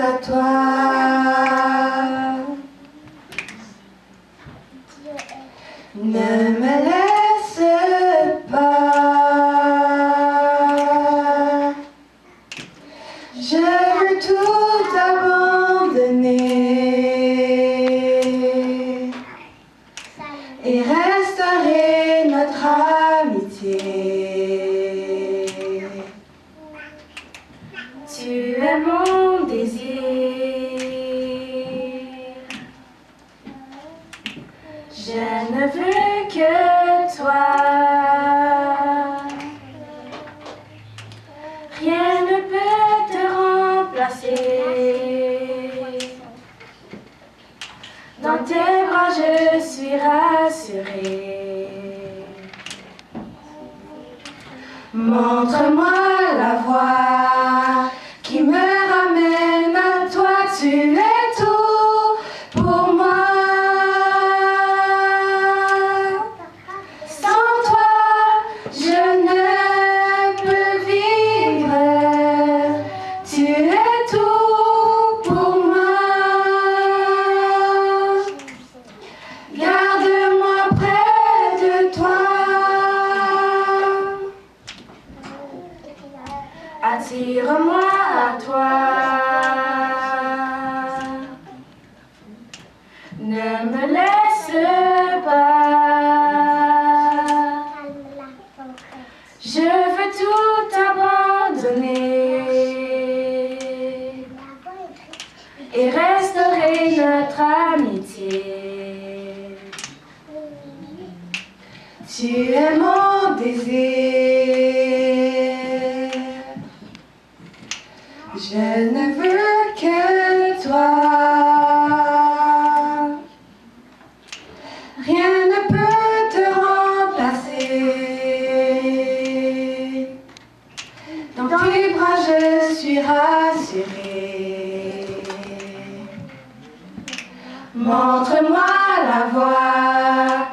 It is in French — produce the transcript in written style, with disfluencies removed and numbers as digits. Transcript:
à toi. Ne me laisse pas. Je veux tout abandonner et restaurer notre amitié. Tu es mon désir. Je ne veux que toi. Rien ne peut te remplacer. Dans tes bras je suis rassurée. Montre-moi la voie qui me ramène à toi. Tu es tout pour moi. Sans toi, je ne peux vivre. Tu es tout pour moi. Garde-moi près de toi. Attire-moi à toi. Ne me laisse pas. Je veux tout abandonner et restaurer notre amitié. Tu es mon désir. Je ne veux que toi. Rien ne peut te remplacer. Dans tes bras je suis rassurée. Montre-moi la voie